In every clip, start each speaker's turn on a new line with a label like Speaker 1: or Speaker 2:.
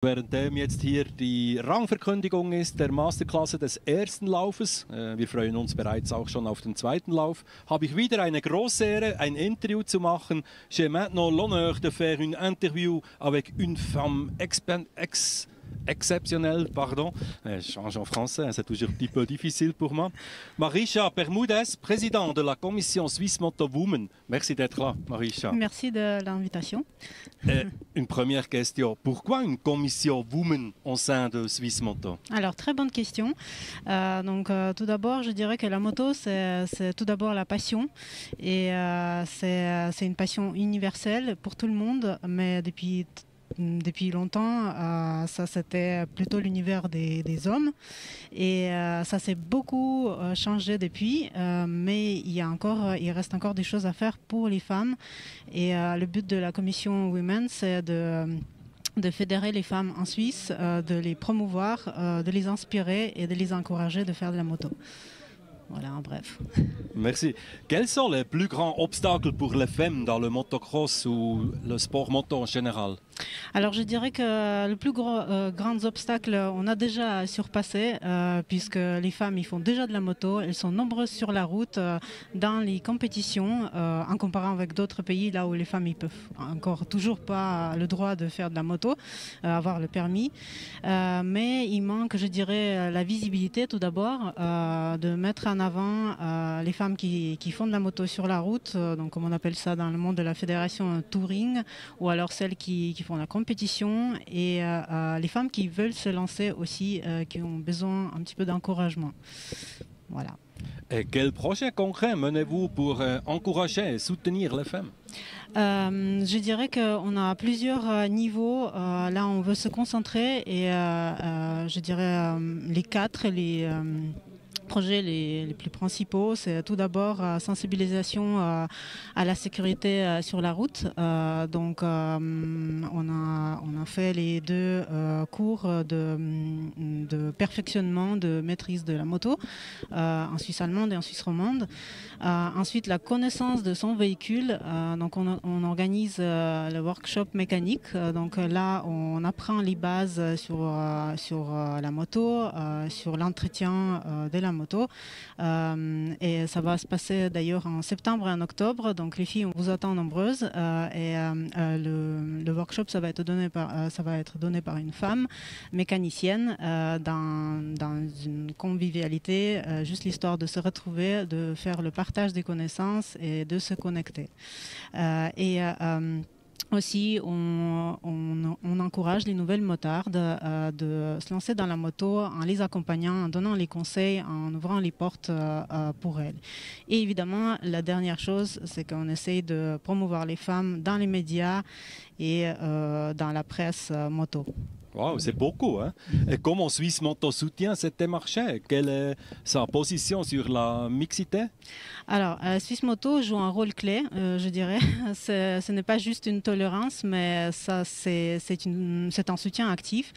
Speaker 1: Währenddem jetzt hier die Rangverkündigung ist der Masterklasse des ersten Laufes, wir freuen uns bereits auch schon auf den zweiten Lauf, habe ich wieder eine grosse Ehre, ein Interview zu machen. J'ai maintenant l'honneur de faire une interview avec une femme exceptionnelle, pardon, je change en français, c'est toujours un petit peu difficile pour moi. Marisha Bermudez, présidente de la commission Swiss Moto Women. Merci d'être là, Marisha.
Speaker 2: Merci de l'invitation.
Speaker 1: Une première question, pourquoi une commission Women au sein de Swiss Moto?
Speaker 2: Alors, très bonne question. Tout d'abord, je dirais que la moto, c'est tout d'abord la passion. Et c'est une passion universelle pour tout le monde, mais depuis longtemps, ça c'était plutôt l'univers des hommes et ça s'est beaucoup changé depuis, mais il reste encore des choses à faire pour les femmes et le but de la commission Women, c'est de fédérer les femmes en Suisse, de les promouvoir, de les inspirer et de les encourager de faire de la moto. Voilà, en bref.
Speaker 1: Merci. Quels sont les plus grands obstacles pour les femmes dans le motocross ou le sport moto en général?
Speaker 2: Alors je dirais que le plus grands obstacles, on a déjà surpassé, puisque les femmes ils font déjà de la moto, elles sont nombreuses sur la route, dans les compétitions, en comparant avec d'autres pays là où les femmes ils peuvent encore toujours pas le droit de faire de la moto, avoir le permis. Mais il manque, je dirais, la visibilité tout d'abord, de mettre en avant les femmes qui font de la moto sur la route, donc comme on appelle ça dans le monde de la fédération touring, ou alors celles qui font la compétition, et les femmes qui veulent se lancer aussi, qui ont besoin un petit peu d'encouragement. Voilà.
Speaker 1: Et quels projets concrets menez-vous pour encourager et soutenir les femmes?
Speaker 2: Je dirais qu'on a plusieurs niveaux. Là, on veut se concentrer et je dirais les quatre, projets les plus principaux, c'est tout d'abord sensibilisation à la sécurité sur la route. On a fait les deux cours de perfectionnement de maîtrise de la moto en Suisse allemande et en Suisse romande. Ensuite, la connaissance de son véhicule. On organise le workshop mécanique. Là, on apprend les bases sur la moto, sur l'entretien de la moto. Et ça va se passer d'ailleurs en septembre et en octobre. Donc les filles, on vous attend nombreuses. Le workshop, ça va être donné par une femme mécanicienne dans une convivialité, juste l'histoire de se retrouver, de faire le partage des connaissances et de se connecter. Aussi, on encourage les nouvelles motardes de se lancer dans la moto en les accompagnant, en donnant les conseils, en ouvrant les portes pour elles. Et évidemment, la dernière chose, c'est qu'on essaye de promouvoir les femmes dans les médias et dans la presse moto.
Speaker 1: Wow, c'est beaucoup, hein? Et comment Swiss Moto soutient cette démarche? Quelle est sa position sur la mixité?
Speaker 2: Alors, Swiss Moto joue un rôle clé, je dirais. Ce n'est pas juste une tolérance, mais c'est un soutien actif.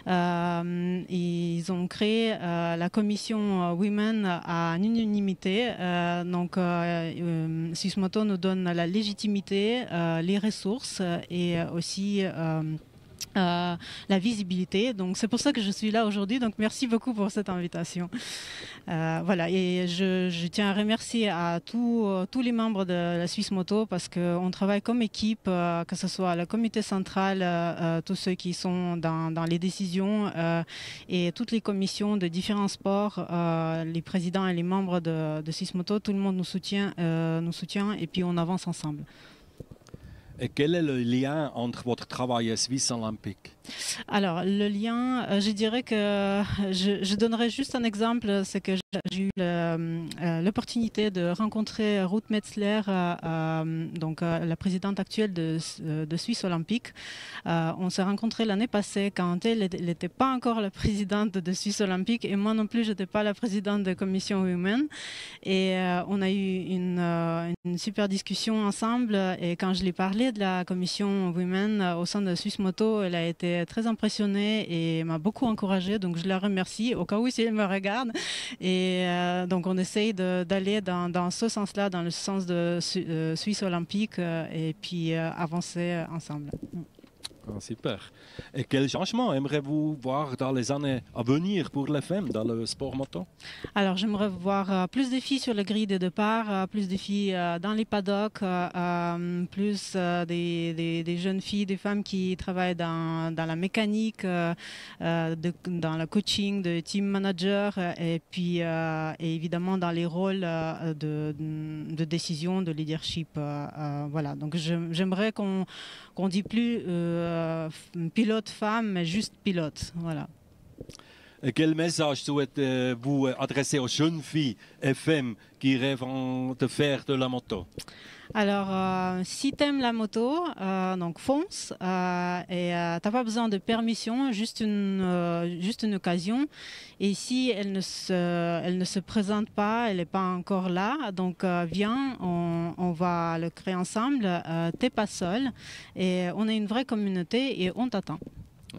Speaker 2: Ils ont créé la commission Women à l'unanimité. Swiss Moto nous donne la légitimité, les ressources et aussi la visibilité. Donc c'est pour ça que je suis là aujourd'hui. Donc merci beaucoup pour cette invitation. Voilà, et je tiens à remercier à tous les membres de la Swiss Moto parce qu'on travaille comme équipe, que ce soit le comité central, tous ceux qui sont dans les décisions et toutes les commissions de différents sports, les présidents et les membres de Swiss Moto, tout le monde nous soutient et puis on avance ensemble.
Speaker 1: Et quel est le lien entre votre travail et Swiss Olympique?
Speaker 2: Alors, le lien, je dirais que je donnerai juste un exemple, c'est que j'ai eu l'opportunité de rencontrer Ruth Metzler, la présidente actuelle de Swiss Olympique. On s'est rencontrés l'année passée quand elle n'était pas encore la présidente de Swiss Olympique et moi non plus, je n'étais pas la présidente de la commission Women. Et on a eu une super discussion ensemble et quand je lui ai parlé de la commission Women au sein de Swiss Moto, elle a été très impressionnée et m'a beaucoup encouragée, donc je la remercie au cas où si elle me regarde. Et donc on essaye d'aller dans ce sens-là, dans le sens de Suisse Olympique et puis avancer ensemble.
Speaker 1: Ah, super. Et quel changement aimeriez-vous voir dans les années à venir pour les femmes dans le sport moto?
Speaker 2: Alors, j'aimerais voir plus de filles sur le grille de départ, plus de filles dans les paddocks, plus des jeunes filles, des femmes qui travaillent dans la mécanique, dans le coaching de team manager, et puis et évidemment dans les rôles de décision, de leadership. Voilà. Donc, j'aimerais qu'on dit plus pilote femme, mais juste pilote. Voilà.
Speaker 1: Et quel message souhaitez-vous adresser aux jeunes filles et femmes qui rêvent de faire de la moto?
Speaker 2: Alors, si tu aimes la moto, donc fonce, et t'as pas besoin de permission, juste une occasion. Et si elle ne se présente pas, elle n'est pas encore là, donc viens, on va le créer ensemble. T'es pas seul, et on est une vraie communauté et on t'attend.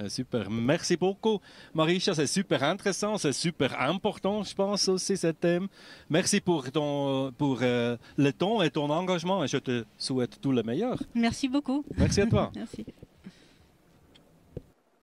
Speaker 1: Super, merci beaucoup Marisha, c'est super intéressant, c'est super important je pense aussi ce thème. Merci pour le temps et ton engagement et je te souhaite tout le meilleur.
Speaker 2: Merci beaucoup.
Speaker 1: Merci à toi.
Speaker 2: Merci.